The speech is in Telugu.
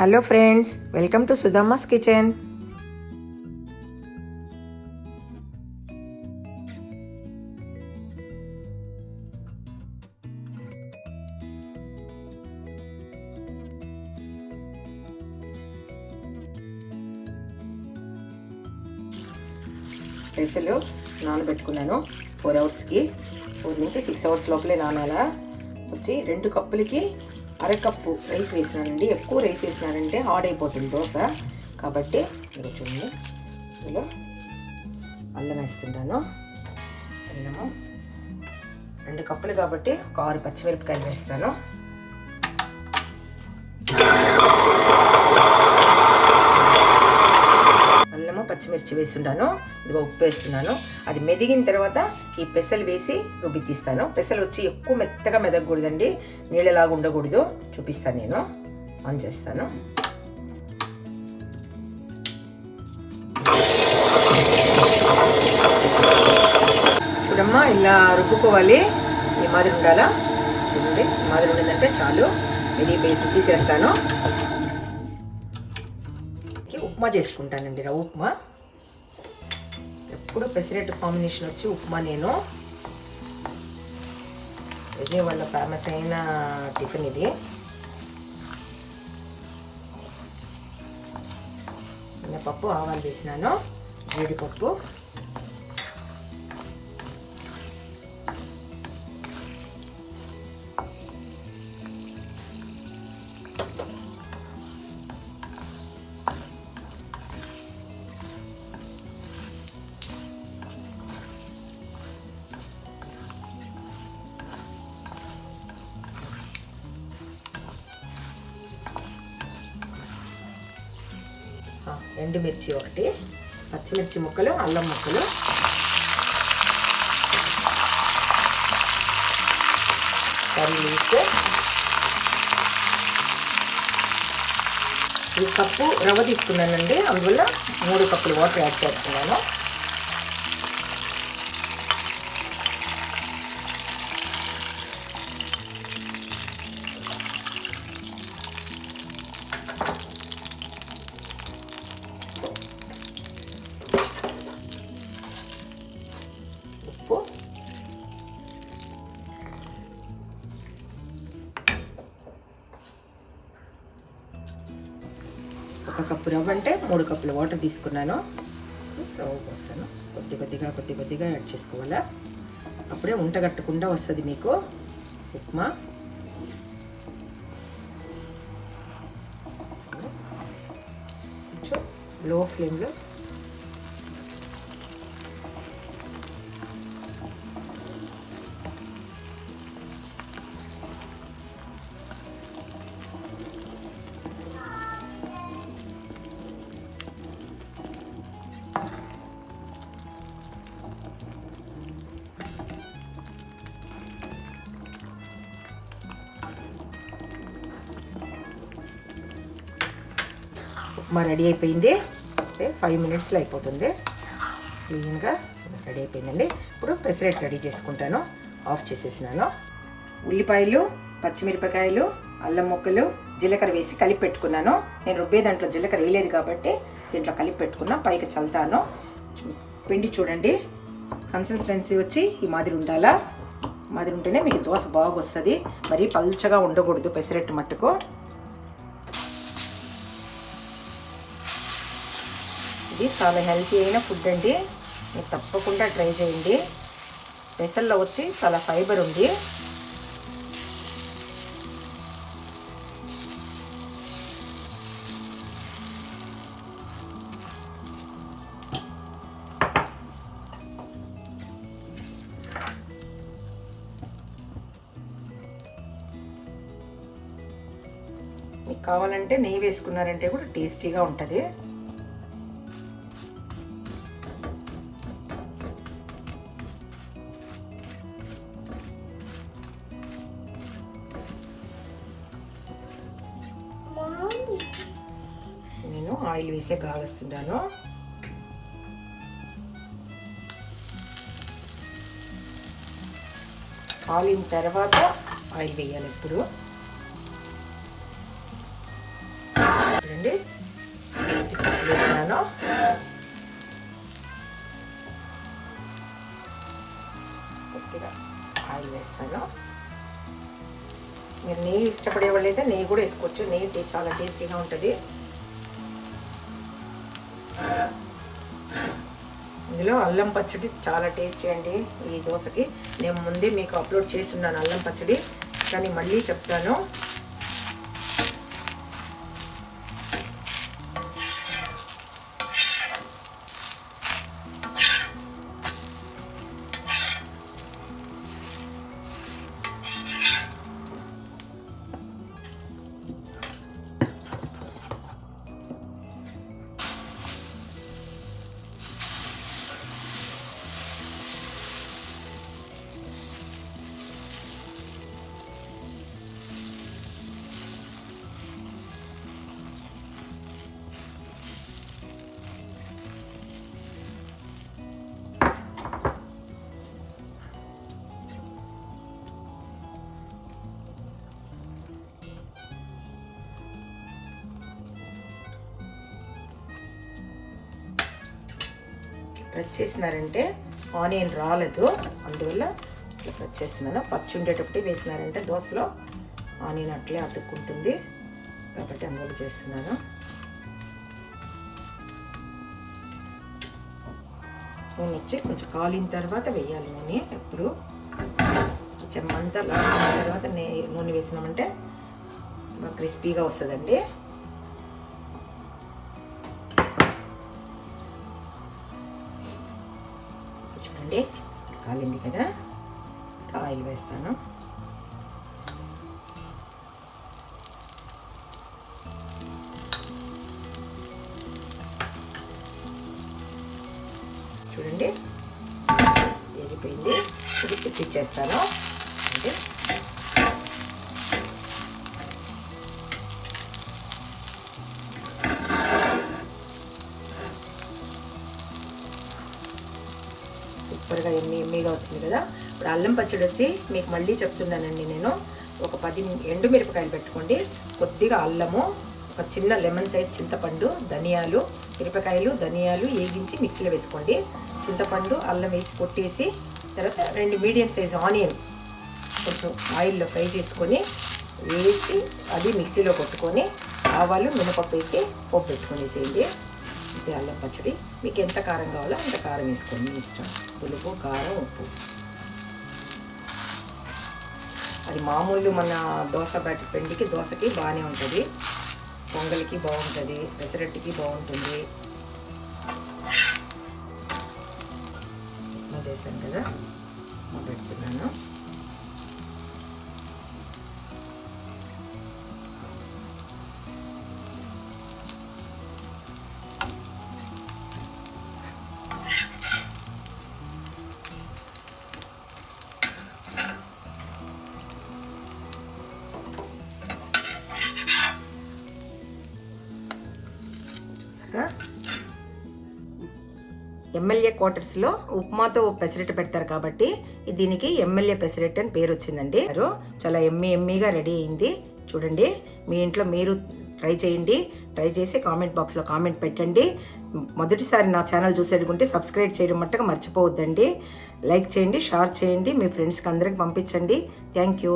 హలో ఫ్రెండ్స్, వెల్కమ్ టు సుధమ్మస్ కిచెన్. పెసలు నానబెట్టుకున్నాను 4 అవర్స్కి. 4 నుంచి 6 అవర్స్ లోపలే నానాలా. వచ్చి 2 కప్పులకి అరకప్పు రైస్ వేసినానండి. ఎక్కువ రైస్ వేసినారంటే హార్డ్ అయిపోతుంది దోశ. కాబట్టి ఇలా చూడండి, ఇందులో అల్లం వేస్తుంటాను. అల్లము 2 కప్పులు కాబట్టి ఒక 6 పచ్చిమిరపకాయలు వేస్తాను. అల్లము పచ్చిమిర్చి వేస్తున్నాను. ఇదిగో ఉప్పు వేస్తున్నాను. అది మెదిగిన తర్వాత ఈ పెసలు వేసి రుబ్బి తీస్తాను. పెసలు వచ్చి ఎక్కువ మెత్తగా మెదగకూడదండి, నీళ్ళలాగా ఉండకూడదు. చూపిస్తాను, నేను ఆన్ చేస్తాను. చూడమ్మా, ఇలా రుబ్బుకోవాలి. ఈ మాదిరి ఉండాలా. చూడండి, ఈ మాదిరి ఉండిందంటే చాలు. ఇది వేసి తీసేస్తాను. ఉప్మా చేసుకుంటానండి, రవ్వ ఉప్మా. ఎప్పుడు పెసరట్టు కాంబినేషన్ వచ్చి ఉప్మా. నేను విజయవాడలో ఫేమస్ అయిన టిఫిన్ ఇది. మినపప్పు, ఆవాలు వేసినాను, జీడిపప్పు, ఎండుమిర్చి 1, పచ్చిమిర్చి ముక్కలు, అల్లం ముక్కలు, కర్రీ లీవ్స్. ఈ కప్పు రవ్వ తీసుకున్నానండి, అందువల్ల 3 కప్పులు వాటర్ యాడ్ చేస్తున్నాను. ఒక కప్పు రవ్వ అంటే 3 కప్పుల వాటర్ తీసుకున్నాను. రవ్వ పోస్తాను. కొద్ది కొద్దిగా యాడ్ చేసుకోవాలా. అప్పుడే ఉంటగట్టకుండా వస్తుంది మీకు ఉప్మా. కొంచెం లో ఫ్లేమ్లో ఉప్మా రెడీ అయిపోయింది. 5 మినిట్స్లో అయిపోతుంది. క్లీన్గా రెడీ అయిపోయిందండి. ఇప్పుడు పెసరట్టు రెడీ చేసుకుంటాను. ఆఫ్ చేసేసినాను. ఉల్లిపాయలు, పచ్చిమిరపకాయలు, అల్లం ముక్కలు, జీలకర్ర వేసి కలిపి పెట్టుకున్నాను. నేను రుబ్బే దాంట్లో జీలకర్ర వేయలేదు కాబట్టి దీంట్లో కలిపి పెట్టుకున్నా. పైకి చల్లుతాను. పిండి చూడండి, కన్సిస్టెన్సీ వచ్చి ఈ మాదిరి ఉండాలా. మాదిరి ఉంటేనే మీకు దోశ బాగా వస్తుంది. మరీ పల్చగా ఉండకూడదు పెసరట్టు మట్టుకు. ఇది చాలా హెల్తీ అయిన ఫుడ్ అండి, మీరు తప్పకుండా ట్రై చేయండి. పెసల్లో వచ్చి చాలా ఫైబర్ ఉంది. మీకు కావాలంటే నెయ్యి వేసుకున్నారంటే కూడా టేస్టీగా ఉంటుంది. నేను ఆయిల్ వేసే కాలుస్తున్నాను. కాలిన తర్వాత ఆయిల్ వేయాలి. ఇప్పుడు చూడండి పచ్చి వేసినాను. కొద్దిగా ఆయిల్ వేస్తాను. మీరు నెయ్యి ఇష్టపడే వాళ్ళు అయితే నెయ్యి కూడా వేసుకోవచ్చు. నెయ్యి చాలా టేస్టీగా ఉంటుంది. ఇందులో అల్లం పచ్చడి చాలా టేస్టీ అండి. ఈ దోశకి నేను ముందే మీకు అప్లోడ్ చేస్తున్నాను అల్లం పచ్చడి, కానీ మళ్ళీ చెప్తాను. ప్రెస్ చేసినారంటే ఆనియన్ రాలేదు, అందువల్ల ఇట్లా ప్రెస్ చేస్తున్నాను. పచ్చి ఉండేటప్పుడు వేసినారంటే దోశలో ఆనియన్ అట్లే అతుక్కుంటుంది కాబట్టి అందువల్ల చేస్తున్నాను. నూనె వచ్చి కొంచెం కాలిన తర్వాత వేయాలి నూనె. ఎప్పుడు కొంచెం అంతా లాగిన తర్వాత నూనె వేసినామంటే బాగా క్రిస్పీగా వస్తుందండి. చూడండి కాలింది కదా, ఆయిల్ వేస్తాను. చూడండి వేగిపోయింది. ఇది తిప్పిచ్చేస్తాను. అంటే సూపర్గా ఎమ్మీగా వచ్చింది కదా. ఇప్పుడు అల్లం పచ్చడి వచ్చి మీకు మళ్ళీ చెప్తున్నానండి నేను, ఒక 10 ఎండుమిరపకాయలు పెట్టుకోండి, కొద్దిగా అల్లము, ఒక చిన్న లెమన్ సైజ్ చింతపండు, ధనియాలు, మిరపకాయలు ధనియాలు వేగించి మిక్సీలో వేసుకోండి. చింతపండు అల్లం వేసి కొట్టేసి తర్వాత 2 మీడియం సైజ్ ఆనియన్ కొంచెం ఆయిల్లో ఫ్రై చేసుకొని వేసి అది మిక్సీలో కొట్టుకొని ఆవాలు మినపప్పు వేసి పోపు పెట్టుకొనేసేయండి. ఇది అల్లం పచ్చడి. మీకు ఎంత కారం కావాలో అంత కారం వేసుకోండి, మీ ఇష్టం. పులుపు, కారం, ఉప్పు. అది మామూలు మన దోశ పిండికి దోశకి బాగానే ఉంటుంది, పొంగల్కి బాగుంటుంది, పెసరట్టుకి బాగుంటుంది. ఉప్మా చేశాను కదా, ఉప్మా పెడుతున్నాను. ఎమ్మెల్యే క్వార్టర్స్లో ఉప్మాతో పెసరట్టు పెడతారు కాబట్టి దీనికి ఎమ్మెల్యే పెసరట్టు అని పేరు వచ్చిందండి. చాలా ఎమ్మీగా రెడీ అయింది. చూడండి, మీ ఇంట్లో మీరు ట్రై చేయండి. ట్రై చేసి కామెంట్ బాక్స్లో కామెంట్ పెట్టండి. మొదటిసారి నా ఛానల్ చూసేటుకుంటే సబ్స్క్రైబ్ చేయడం మట్టుగా మర్చిపోవద్దండి. లైక్ చేయండి, షేర్ చేయండి, మీ ఫ్రెండ్స్కి అందరికి పంపించండి. Thank you.